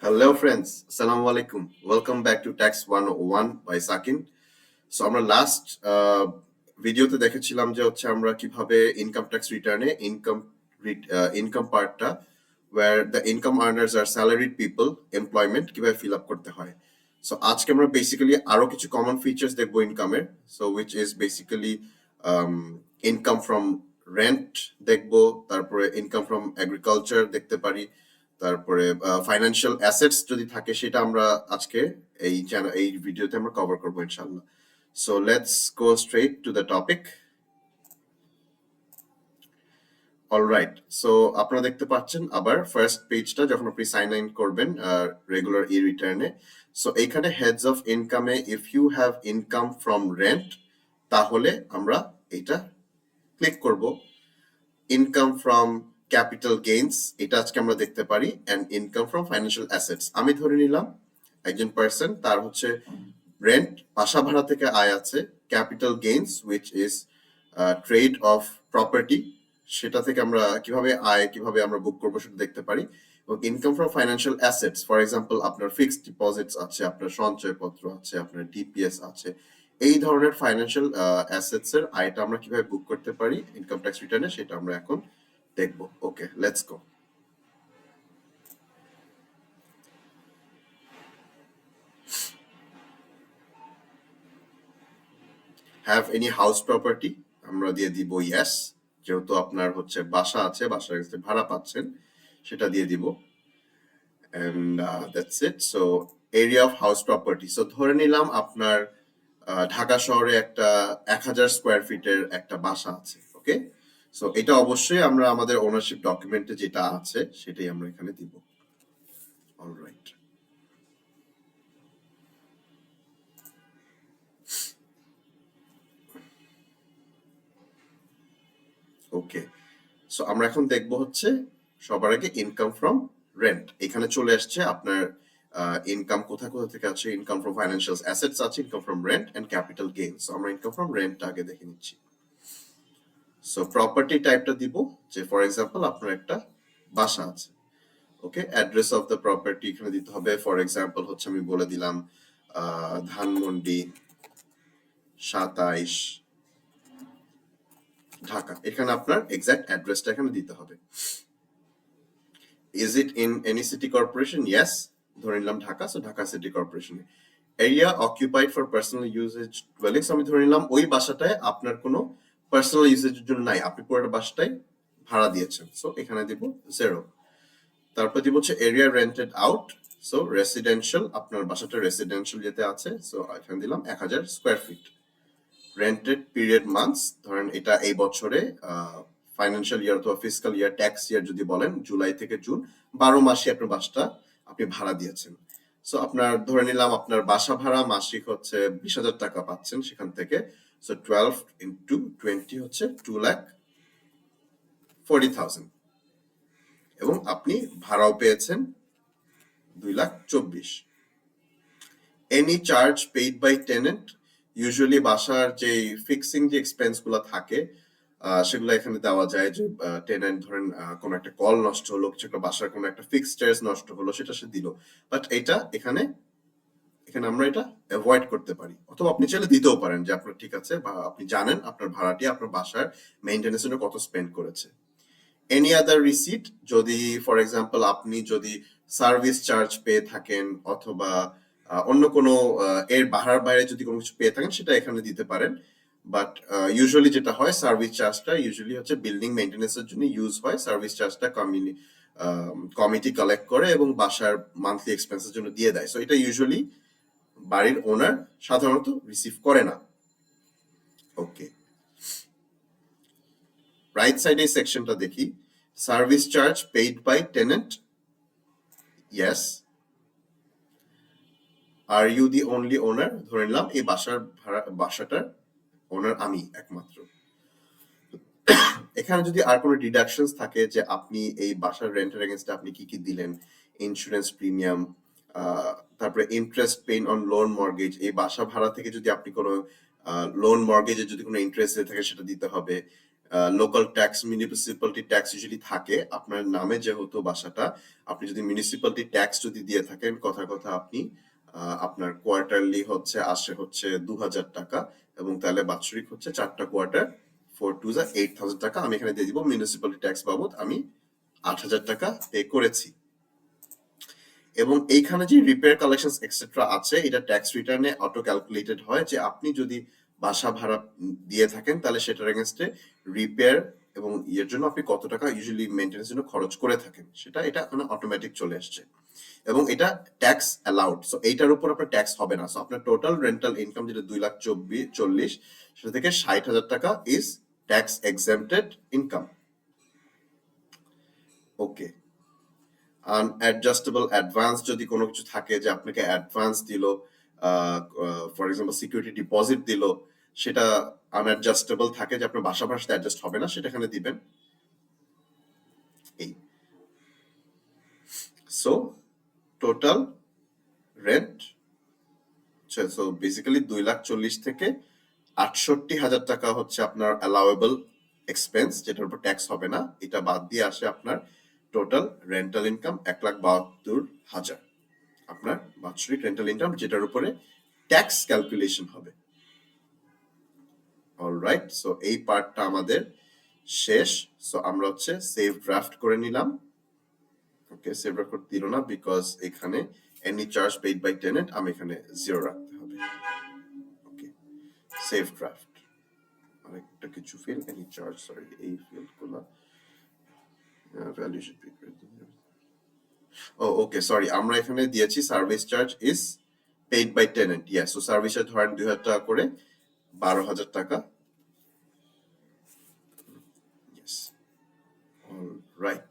Hello friends, Assalamu alaikum. Welcome back to Tax 101 by Sakin. So আমরা last ভিডিওতে দেখেছিলাম যে হচ্ছে আমরা কিভাবে ইনকাম ট্যাক্স রিটার্নে ইনকাম পার্টটা where the income earners are salaried people employment কিভাবে ফিল আপ করতে হয়। সো আজকে আমরা বেসিক্যালি আরো কিছু কমন ফিচার্স দেখবো ইনকামের, so which is basically income from rent দেখবো, তারপরে ইনকাম ফ্রম এগ্রিকালচার দেখতে পারি, তারপরে ফাইন্যান্সিয়াল অ্যাসেটস যদি থাকে সেটা আমরা আজকে এই ভিডিওতে আমরা কভার করবো ইনশাআল্লাহ। So let's go straight to the topic. Alright, so আপনারা দেখতে পাচ্ছেন আবার ফার্স্ট পেজটা যখন আপনি সাইন ইন করবেন রেগুলার ই রিটার্নে। সো এইখানে হেডস অফ ইনকামে if you have income from rent তাহলে আমরা এটা ক্লিক করব। ইনকাম ফ্রম ক্যাপিটাল গেইনস এটা আজকে আমরা দেখতে পারি, and income from financial assets আমি ধরে নিলাম একজন পার্সন তার হচ্ছে রেন্ট বাসা ভাড়া থেকে আয় আছে, capital gains which is trade of property সেটা থেকে আমরা কিভাবে আমরা বুক করবো সেটা দেখতে পারি, এবং income from financial assets for example আপনার ফিক্সড ডিপোজিটস আছে, আপনার সঞ্চয়পত্র আছে, আপনার ডিপিএস আছে, এই ধরনের ফাইন্যান্সিয়াল অ্যাসেটস এর আয়টা আমরা কিভাবে বুক করতে পারি ইনকাম ট্যাক্স রিটার্নে সেটা আমরা এখন দেখবো। Okay, let's go. Have any house property আমরা দিয়ে দিব ইয়েস, যেহেতু আপনার হচ্ছে বাসা আছে, বাসার কাছে ভাড়া পাচ্ছেন সেটা দিয়ে দিব, and that's it. So area of house property, so ধরে নিলাম আপনার ঢাকা শহরে একটা 1000 স্কোয়ার ফিটের একটা বাসা আছে। ওকে, সো এটা অবশ্যই আমরা আমাদের ওনারশিপ ডকুমেন্টে যেটা আছে সেটাই আমরা এখানে দিব। অলরাইট, ওকে, সো আমরা এখন দেখবো হচ্ছে সবার আগে ইনকাম ফ্রম রেন্ট। এখানে চলে আসছে আপনার ইনকাম কোথা থেকে আছে, ইনকাম ফ্রম ফাইন্যান্সিয়াল অ্যাসেটস আছে, income from rent and capital gain. So আমরা ইনকাম ফ্রম রেন্টটা আগে দেখে নিচ্ছি। সো প্রপার্টি টাইপটা দিব, যে ফর এক্সাম্পল আপনার একটা বাসা আছে। ওকে, অ্যাড্রেস অফ দ্য প্রপার্টি এখানে দিতে হবে, ফর এক্সাম্পল হচ্ছে আমি বলে দিলাম ধানমন্ডি 27 ঢাকা। এখানে আপনার এক্সাক্ট অ্যাড্রেসটা এখানে দিতে হবে। Is it in any city corporation? Yes, ধরে নিলাম ঢাকা, সো ঢাকা সিটি কর্পোরেশনে। Area occupied for personal usage dwellings আমি ধরে নিলাম ওই বাসাটায় আপনার কোনো পার্সোনাল ইউজেজের জন্য নাই, আপনি পুরোটা বাসাটাই ভাড়া দিয়েছেন, সো এখানে দিব 0। তারপর দিব হচ্ছে area rented out, so residential আপনার বাসাটা রেসিডেন্সিয়াল যেতে আছে, সো এখানে দিলাম 1000 square feet. Rented period months, ধরেন এটা এই বছরে ফাইন্যান্সিয়াল ইয়ার অথবা ফিসকাল ইয়ার ট্যাক্স ইয়ার যদি বলেন জুলাই থেকে জুন 12 মাসে আপনার বাসটা আপনি ভাড়া দিয়েছেন। সো আপনার ধরে নিলাম আপনার বাসা ভাড়া মাসিক হচ্ছে 20,000 টাকা পাচ্ছেন সেখান থেকে, সো 12 ইন্টু 20 হচ্ছে 2,40,000, এবং আপনি ভাড়াও পেয়েছেন 2,24,000। Any charge paid by tenant, usually বাসার যে ফিক্সিং যে এক্সপেন্স গুলো থাকে সেগুলো এখানে দেওয়া যায়, যে টেনেন্ট ধরেন কোনো একটা কল নষ্ট হলো, কিছু একটা বাসার কোনো একটা ফিক্সচার্জ নষ্ট হলো সেটা সে দিল, বাট এটা এখানে আমরা এটা অ্যাভয়েড করতে পারি, অথবা আপনি চাইলে দিতেও পারেন যে আপনার ঠিক আছে বা আপনি জানেন আপনার ভাড়াটি আপনার বাসার মেইনটেনেন্সের জন্য কত স্পেন্ড করেছে। এনি আদার রিসিট, যদি ফর এক্সাম্পল আপনি যদি সার্ভিস চার্জ পেয়ে থাকেন অথবা অন্য কোনো এর ভাড়ার বাইরে যদি কোনো কিছু পেয়ে থাকেন সেটা এখানে দিতে পারেন, বাট ইউজুয়ালি যেটা হয় সার্ভিস চার্জটা ইউজুয়ালি হচ্ছে বিল্ডিং মেইনটেনেন্সের জন্য ইউজ হয়, সার্ভিস চার্জটা কমিটি কালেক্ট করে এবং বাসার মান্থলি এক্সপেন্সের জন্য দিয়ে দেয়, সো এটা ইউজুয়ালি বাড়ির ওনার সাধারণত রিসিভ করে না। ওকে, রাইট সাইডে সেকশনটা দেখি, service charge paid by tenant, yes. Are you the only owner, ধরে নিলাম এই বাসাটার ওনার আমি একমাত্র। এখানে যদি আর কোনো ডিডাকশনস থাকে যে আপনি এই বাসার রেন্টের এগেইনস্টে আপনি কি কি দিলেন, ইন্স্যুরেন্স প্রিমিয়াম, তারপরে interest pain on loan mortgage, এই বাসা ভাড়া থেকে যদি আপনি কোনো লোন মর্গেজে যদি কোনো ইন্টারেস্ট দিয়ে থাকে সেটা দিতে হবে, local tax, municipality tax usually থাকে আপনার নামে যেহেতু বাসাটা, আপনি যদি মিউনিসিপ্যালিটি ট্যাক্স যদি দিয়ে থাকেন, কথার কথা আপনি আপনার কোয়ার্টারলি আসে হচ্ছে 2,000 টাকা, এবং তাহলে বাৎসরিক হচ্ছে 4টা কোয়ার্টার, 4 2 যা 8,000 টাকা আমি এখানে দিয়ে দিব। মিউনিসিপ্যালিটি ট্যাক্স বাবদ আমি 8,000 টাকা পে করেছি। এবং এইখানে যে রিপেয়ার কালেকশন এক্সেট্রা আছে, এটা ট্যাক্স রিটার্নে অটো ক্যালকুলেটেড হয় যে আপনি যদি বাসা ভাড়া দিয়ে থাকেন তাহলে সেটার এগেনস্টে রিপেয়ার এবং এর জন্য আপনি কত টাকা ইউজুয়ালি মেইনটেনেন্সের জন্য খরচ করে থাকেন, এটা মানে অটোমেটিক চলে আসছে, এবং এটা ট্যাক্স অ্যালাউড। সো এইটার উপর আপনার ট্যাক্স হবে না। সো আপনার টোটাল রেন্টাল ইনকাম যেটা 2,40,000, সেটা থেকে 60,000 টাকা is tax exempted income. Okay. Unadjustable advance যদি কোনো কিছু থাকে, যে আপনাকে অ্যাডভান্স দিল, ফর এক্সাম্পল সিকিউরিটি ডিপোজিট দিল, সেটা আনঅ্যাডজাস্টেবল থাকে, যে আপনার বাসা ভাড়ার সাথে অ্যাডজাস্ট হবে না, সেটা এখানে দিবেন। এই so total rent, so basically 2,40,000 থেকে 68,000 টাকা হচ্ছে আপনার অ্যালাউয়েবল এক্সপেন্স, যেটার উপর ট্যাক্স হবে না। এটা বাদ দিয়ে আসে আপনার টোটাল রেন্টাল ইনকাম 1,72,000, আপনার বাৎসরিক রেন্টাল ইনকাম, যেটার উপরে ট্যাক্স ক্যালকুলেশন হবে। অলরাইট, সো এই পার্টটা আমাদের শেষ। সো আমরা হচ্ছে সেভ ড্রাফট করে নিলাম। ওকে, সেভ ড্রাফট করতে দিল না বিকজ এখানে any charge paid by tenant আমি এখানে 0 রাখতে হবে। Okay, save draft. আরেকটা কিছু ফিল, এনি চার্জ, সরি, এই ফিল্ডগুলো value should be, okay sorry, আমরা এখানে দিয়েছি service charge is paid by tenant. Yes, so service charge ধরেন 2,000 টাকা করে, 12,000 টাকা। Yes, alright,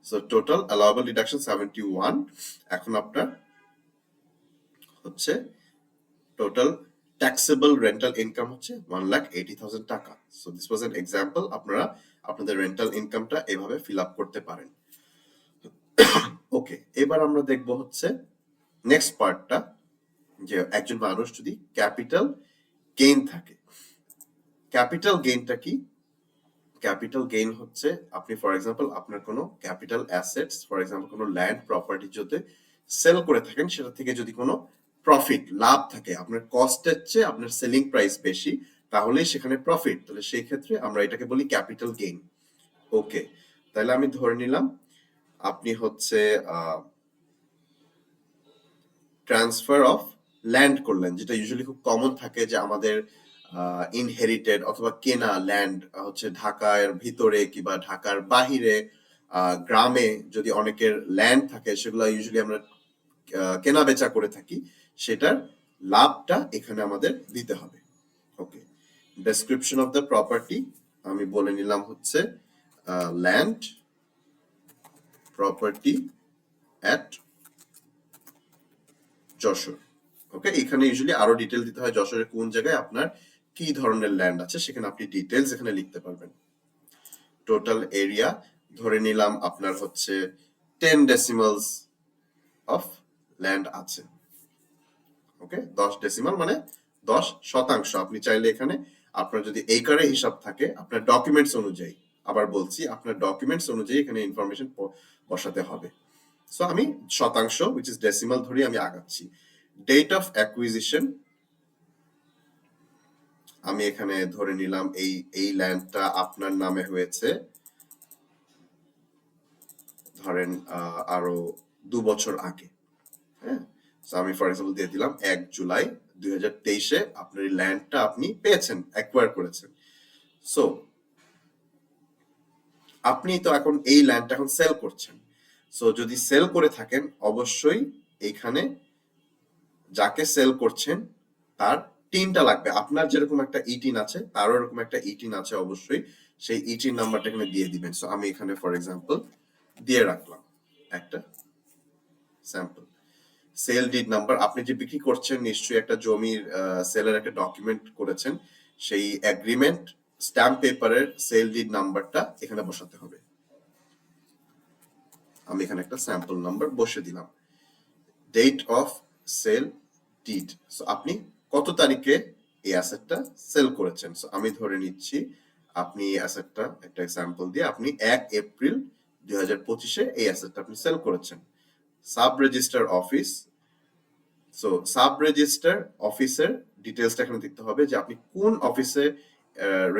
so total allowable deduction 71। এখন আপনার হচ্ছে টোটাল ট্যাক্সেবল রেন্টাল ইনকাম হচ্ছে 1,80,000 টাকা। So this was an example. আপনারা আপনাদের রেন্টাল ইনকামটা এভাবে ফিল আপ করতে পারেন। ওকে, এবার আমরা দেখব হচ্ছে নেক্সট পার্টটা, যে একজন মানুষ যদি ক্যাপিটাল গেইন থাকে। ক্যাপিটাল গেইনটা কি? ক্যাপিটাল গেইন হচ্ছে আপনি ফর এক্সাম্পল আপনার কোনো ক্যাপিটাল অ্যাসেটস, ফর এক্সাম্পল কোনো ল্যান্ড প্রপার্টি যদি সেল করে থাকেন, সেটা থেকে যদি কোনো প্রফিট, লাভ থাকে, আপনার কস্টের চেয়ে আপনার সেলিং প্রাইস বেশি, তাহলেই সেখানে প্রফিট, তাহলে সেই ক্ষেত্রে আমরা এটাকে বলি ক্যাপিটাল গেইন। ওকে, তাহলে আমি ধরে নিলাম আপনি হচ্ছে ট্রান্সফার অফ ল্যান্ড করলেন, যেটা ইউজুয়ালি খুব কমন থাকে, যে আমাদের ইনহেরিটেড অথবা কেনা ল্যান্ড হচ্ছে ঢাকার ভিতরে কিংবা ঢাকার বাহিরে, গ্রামে যদি অনেকের ল্যান্ড থাকে, সেগুলো ইউজুয়ালি আমরা কেনা বেচা করে থাকি, সেটার লাভটা এখানে আমাদের দিতে হবে। ওকে, ডেসক্রিপশন অফ দ্য প্রপার্টি আমি বলে নিলাম হচ্ছে ল্যান্ড প্রপার্টি অ্যাট যশোর। ওকে, এখানে ইউজুয়ালি আরো ডিটেল দিতে হয়, যশোরের কোন জায়গায় আপনার কি ধরনের ল্যান্ড আছে, সেখানে আপনি ডিটেলস এখানে লিখতে পারবেন। টোটাল এরিয়া ধরে নিলাম আপনার হচ্ছে 10 ডেসিমালস অফ ল্যান্ড আছে। ওকে, 10 ডেসিমাল মানে 10%। আপনি চাইলে এখানে আপনার যদি একরে হিসাব থাকে, আপনার ডকুমেন্টস অনুযায়ী, আবার বলছি, আপনার ডকুমেন্টস অনুযায়ী এখানে ইনফরমেশন বসাতে হবে। সো আমি শতাংশ which is ডেসিমাল ধরে আমি আগাচ্ছি। ডেট অফ অ্যাকুইজিশন আমি এখানে ধরে নিলাম এই ল্যান্ডটা আপনার নামে হয়েছে ধরেন আরো 2 বছর আগে। হ্যাঁ, সো আমি ফর এক্সাম্পল দিয়ে দিলাম 1 জুলাই 2023-এ আপনার এই ল্যান্ডটা আপনি পেয়েছেন, অ্যাকোয়ার করেছেন। সো আপনি তো এখন এই ল্যান্ডটা এখন সেল করছেন। সো যদি সেল করে থাকেন, অবশ্যই এইখানে যাকে সেল করছেন তার টিনটা লাগবে। আপনার যেরকম একটা ইটিন আছে, তারও এরকম একটা ইটিন আছে অবশ্যই, সেই ইটিন নাম্বারটা এখানে দিয়ে দিবেন। সো আমি এখানে ফর এক্সাম্পল দিয়ে রাখলাম একটা স্যাম্পল। সেল ডিড নাম্বার, আপনি যে বিক্রি করছেন নিশ্চয়ই একটা জমির সেলের একটা ডকুমেন্ট করেছেন, সেই এগ্রিমেন্ট স্ট্যাম্প পেপারের সেল ডিড নাম্বারটা এখানে বসাতে হবে। আমি এখানে একটা স্যাম্পল নাম্বার বসে দিলাম। Date of sale deed, so আপনি কত তারিখে এই অ্যাসেটটা সেল করেছেন। সো আমি ধরে নিচ্ছি আপনি অ্যাসেটটা একটা এক্সাম্পল দিয়ে আপনি 1 এপ্রিল 2025-এ এই অ্যাসেটটা আপনি সেল করেছেন। Sub registrar office, so sub registrar অফিসের ডিটেলসটা এখানে দেখতে হবে যে আপনি কোন অফিসে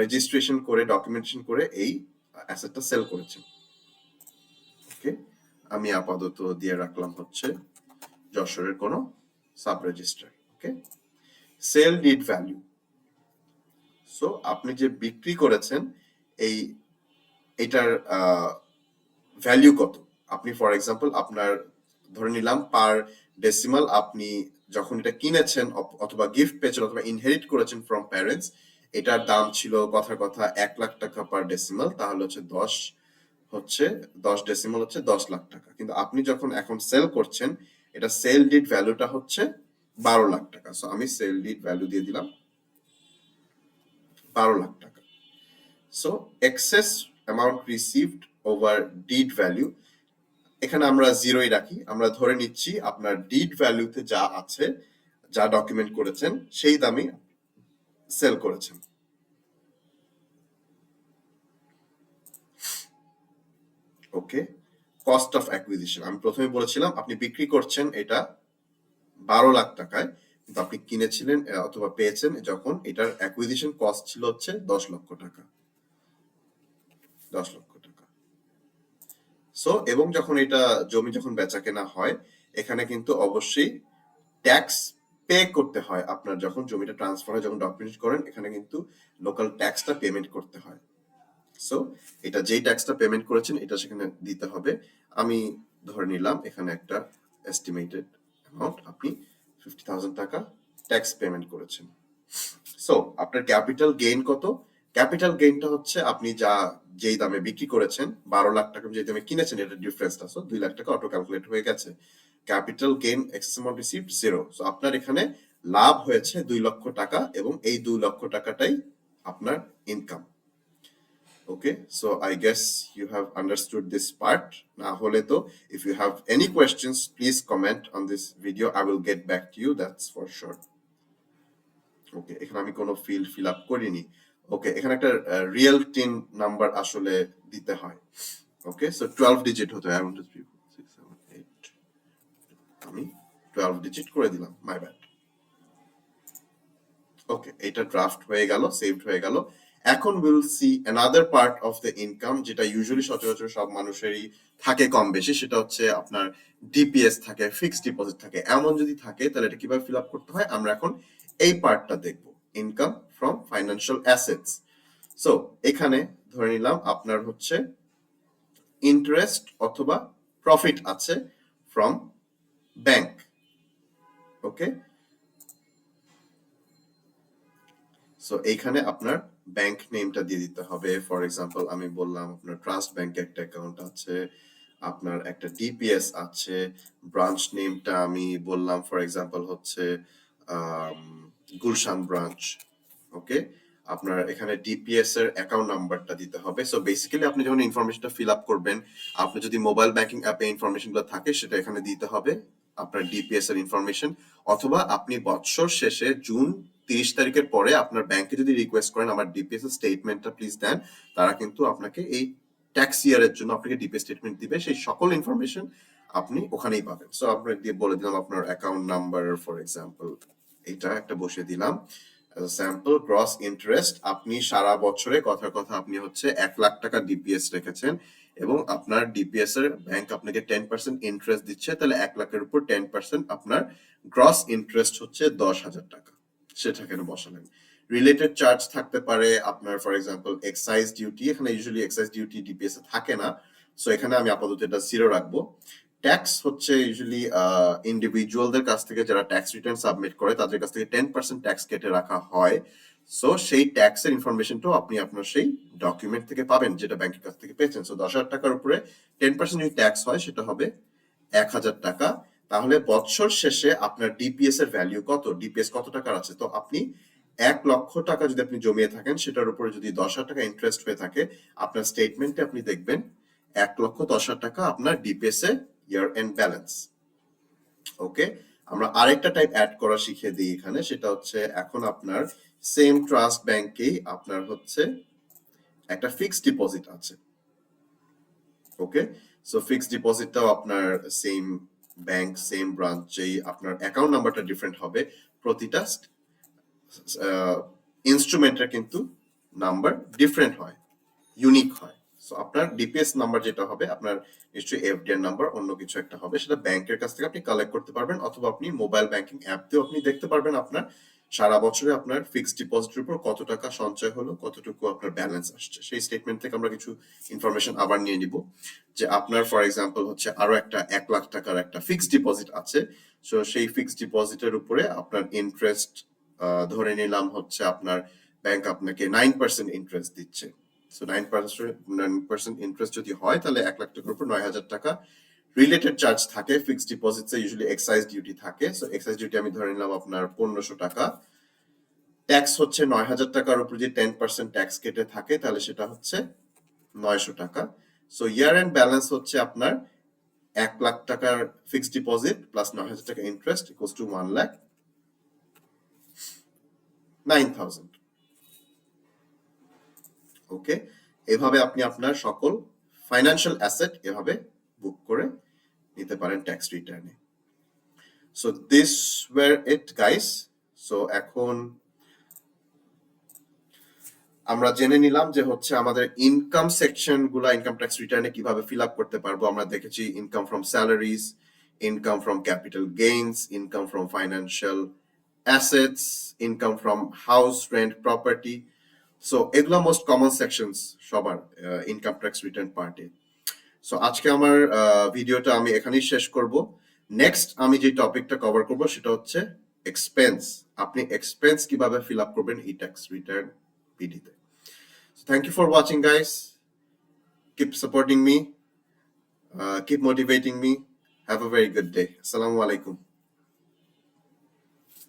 রেজিস্ট্রেশন করে ডকুমেন্টেশন করে এই অ্যাসেটটা সেল করেছেন। ওকে, আমি আপাতত দিয়ে রাখলাম হচ্ছে যশোরের কোনো সাব রেজিস্টার। ওকে, সেল ডিড ভ্যালু, সো আপনি যে বিক্রি করেছেন এই এটার ভ্যালু কত। আপনি ফর এক্সাম্পল আপনার ধরে নিলাম পার ডেসিমাল আপনি যখন এটা কিনেছেন অথবা গিফট পেয়েছেন অথবা ইনহেরিট করেছেন ফ্রম প্যারেন্টস, এটার দাম ছিল কথার কথা 1 লাখ টাকা পার ডেসিমাল, তাহলে হচ্ছে 10 ডেসিমাল হচ্ছে 10 লাখ টাকা। কিন্তু আপনি যখন এখন সেল করছেন, এটা সেল ডিড ভ্যালুটা হচ্ছে 12 লাখ টাকা। সো আমি সেল ডিড ভ্যালু দিয়ে দিলাম 12 লাখ টাকা। So excess amount received over deed value, এখানে আমরা জিরোই রাখি। আমরা ধরে নিচ্ছি আপনার ডিড ভ্যালুতে যা আছে, যা ডকুমেন্ট করেছেন সেই দামে সেল করেছেন। ওকে, কস্ট অফ অ্যাকুইজিশন, আমি প্রথমে বলেছিলাম আপনি বিক্রি করছেন এটা 12 লাখ টাকায়, কিন্তু আপনি কিনেছিলেন অথবা পেয়েছেন যখন এটার অ্যাকুইজিশন কস্ট ছিল হচ্ছে 10 লক্ষ টাকা। 10 লক্ষ টাকা। সো এবং যখন এটা জমি যখন বেচা কেনা হয়, এখানে কিন্তু অবশ্যই ট্যাক্স পে করতে হয়। আপনার যখন জমিটা ট্রান্সফার হয়, যখন ডকুমেন্ট করেন, এখানে কিন্তু লোকাল ট্যাক্সটা পেমেন্ট করতে হয়। সো এটা যেই ট্যাক্সটা পেমেন্ট করেছেন এটা সেখানে দিতে হবে। আমি ধরে নিলাম এখানে একটা এস্টিমেটেড অ্যামাউন্ট আপনি 50,000 টাকা ট্যাক্স পেমেন্ট করেছেন। সো আপনার ক্যাপিটাল গেইন কত? ক্যাপিটাল গেইনটা হচ্ছে আপনি যেই দামে বিক্রি করেছেন, 12 লাখ টাকা যে দামে কিনেছেন, এটা ডিফারেন্সটা। সো 2 লাখ টাকা অটো ক্যালকুলেট হয়ে গেছে। Capital gain excess amount received 0। So আপনার এখানে লাভ হয়েছে 2 লক্ষ টাকা এবং এই 2 লক্ষ টাকাটাই আপনার income. Okay, so I guess you have understood this part. Na hole to, if you have any questions, please comment on this video. I will get back to you, that's for sure. Okay, এখানে আমি কোনো fill up করিনি। Okay, এখানে একটা real tin number আসলে দিতে হয়। Okay, so 12 digit হতে হয়। 1 2 3 4 6 7 8, আমি 12 digit করে দিলাম, my bad. ওকে, এটা ড্রাফট হয়ে গেল, সেভড হয়ে গেল। এখন will see another part of the income, যেটা ইউজুয়ালি সচরাচর সব মানুষেরই থাকে কম বেশি, সেটা হচ্ছে আপনার ডিপিএস থাকে, ফিক্সড ডিপোজিট থাকে। এমন যদি থাকে তাহলে এটা কিভাবে ফিল আপ করতে হয় আমরা এখন এই পার্টটা দেখব, income from financial assets. So এখানে ধরে নিলাম আপনার হচ্ছে ইন্টারেস্ট অথবা প্রফিট আছে ফ্রম ব্যাংক। ওকে, সো এইখানে আপনার ব্যাংক নেমটা দিয়ে দিতে হবে। ফর এক্সাম্পল আমি বললাম আপনার ট্রাস্ট ব্যাংকে একটা অ্যাকাউন্ট আছে, আপনার একটা ডিপিএস আছে, ব্রাঞ্চ নেমটা আমি বললাম ফর এক্সাম্পল হচ্ছে গুলশান ব্রাঞ্চ। ওকে, আপনার এখানে ডিপিএস এর অ্যাকাউন্ট নাম্বারটা দিতে হবে। সো বেসিক্যালি আপনি যখন ইনফরমেশনটা ফিল আপ করবেন, আপনি যদি মোবাইল ব্যাংকিং অ্যাপে ইনফরমেশনগুলো থাকে সেটা এখানে দিতে হবে, আপনার ডিপিএস এর ইনফরমেশন। অথবা আপনি বছর শেষে জুন 30 তারিখের পরে আপনার ব্যাংকে যদি রিকোয়েস্ট করেন আমার ডিপিএস এর স্টেটমেন্টটা প্লিজ দেন, তারা কিন্তু আপনাকে এই ট্যাক্স ইয়ারের জন্য আপনাকে ডিপিএস স্টেটমেন্ট দিবে, সেই সকল ইনফরমেশন আপনি ওখানেই পাবেন। সো আপনার দিয়ে বলে দিলাম আপনার অ্যাকাউন্ট নাম্বার ফর এক্সাম্পল এটা একটা বসিয়ে দিলাম স্যাম্পল। গ্রস ইন্টারেস্ট, আপনি সারা বছরে কথার কথা আপনি হচ্ছে 1 লাখ টাকা ডিপিএস রেখেছেন এবং আপনার ডিপিএস এর ব্যাংক আপনাকে 10% ইন্টারেস্ট দিচ্ছে, তাহলে 1 লাখের উপর 10% আপনার গ্রস ইন্টারেস্ট হচ্ছে 10,000 টাকা, সেটা এখানে বসালেন। রিলেটেড চার্জ থাকতে পারে আপনার ফর এক্সাম্পল এক্সাইজ ডিউটি, এখানে ইউজুয়ালি এক্সাইজ ডিউটি ডিপিএস এ থাকে না, সো এখানে আমি আপাতত এটা 0 রাখবো। ট্যাক্স হচ্ছে ইউজুয়ালি ইন্ডিভিজুয়ালদের কাছ থেকে যারা ট্যাক্স রিটার্ন সাবমিট করে তাদের কাছ থেকে 10% ট্যাক্স কেটে রাখা হয়। সো সেই ট্যাক্সের ইনফরমেশনটাও আপনি আপনার সেই ডকুমেন্ট থেকে পাবেন যেটা ব্যাংকের কাছ থেকে পেয়েছেন। সো 10,000 টাকার উপরে 10% যদি ট্যাক্স হয় সেটা হবে 1,000 টাকা। তাহলে বছর শেষে আপনার ডিপিএস এর ভ্যালু কত, ডিপিএস কত টাকার আছে, তো আপনি 1 লক্ষ টাকা যদি আপনি জমিয়ে থাকেন সেটার উপরে যদি 10,000 টাকা ইন্টারেস্ট হয়ে থাকে, আপনার স্টেটমেন্টে আপনি দেখবেন 1,10,000 টাকা আপনার ডিপিএস এ ইয়ার এন্ড ব্যালেন্স। ওকে, আমরা আরেকটা টাইপ অ্যাড করা শিখিয়ে দিই এখানে, সেটা হচ্ছে এখন আপনার সেম ট্রাস্ট ব্যাংকেই আপনার হচ্ছে একটা ফিক্সড ডিপোজিট আছে। ওকে, সো ফিক্সড ডিপোজিটটাও আপনার সেম ব্যাংক সেম ব্রাঞ্চেই, আপনার অ্যাকাউন্ট নাম্বারটা ডিফারেন্ট হবে, প্রতিটা ইনস্ট্রুমেন্টের কিন্তু নাম্বার ডিফারেন্ট হয়, ইউনিক হয়। সো আপনার ডিপিএস নাম্বার যেটা হবে, আপনার নিশ্চয়ই এফডিআর নাম্বার অন্য কিছু একটা হবে, সেটা ব্যাংকের কাছ থেকে আপনি কালেক্ট করতে পারবেন, অথবা আপনি মোবাইল ব্যাংকিং অ্যাপ দিয়েও আপনি দেখতে পারবেন আপনার সারা বছরে আপনার ফিক্সড ডিপোজিটের উপর কত টাকা সঞ্চয় হলো, কতটুকু আপনার ব্যালেন্স আসছে। সেই স্টেটমেন্ট থেকে আমরা কিছু ইনফরমেশন আবার নিয়ে নিব, যে আপনার ফর এক্সাম্পল হচ্ছে আরো একটা 1 লাখ টাকার একটা ফিক্সড ডিপোজিট আছে। সো সেই ফিক্সড ডিপোজিটের উপরে আপনার ইন্টারেস্ট ধরে নিলাম হচ্ছে আপনার ব্যাংক আপনাকে 9% ইন্টারেস্ট দিচ্ছে। সো 9% ইন্টারেস্ট যদি হয়, তাহলে 1 লাখ টাকার উপর 9,000 টাকা রিলেটেড চার্জ থাকে। ফিক্সড ডিপোজিটে ইউজুয়ালি এক্সাইজ ডিউটি থাকে। সো এক্সাইজ ডিউটি আমি ধরে নিলাম আপনার 1,500 টাকা। ট্যাক্স হচ্ছে 9,000 টাকার উপর যে 10% ট্যাক্স কেটে থাকে, তাহলে সেটা হচ্ছে 900 টাকা। সো ইয়ার এন্ড ব্যালেন্স হচ্ছে আপনার 1 লাখ টাকার ফিক্সড ডিপোজিট প্লাস 9,000 টাকা ইন্টারেস্ট ইকুয়ালস টু 1,09,000। ওকে, এভাবে আপনি আপনার সকল ফাইন্যান্সিয়াল অ্যাসেট এভাবে বুক করে নিতে পারেন ট্যাক্স রিটার্নে। So this were it guys. So এখন আমরা জেনে নিলাম যে হচ্ছে আমাদের ইনকাম সেকশন গুলা ইনকাম ট্যাক্স রিটার্নে কিভাবে ফিল আপ করতে পারবো। আমরা দেখেছি income from salaries, income from capital gains, income from financial assets, income from house rent property. So এগুলো মোস্ট কমন সেকশনস সবার ইনকাম ট্যাক্স রিটার্ন পার্টে। সো আজকে আমার ভিডিওটা আমি এখানেই শেষ করব। নেক্সট আমি যে টপিকটা কভার করব সেটা হচ্ছে এক্সপেন্স। আপনি এক্সপেন্স কিভাবে ফিল আপ করবেন এই ট্যাক্স রিটার্ন পিডিতে। Thank you for watching, guys. Keep supporting me, keep motivating me. Have a very good day. Assalamu alaikum.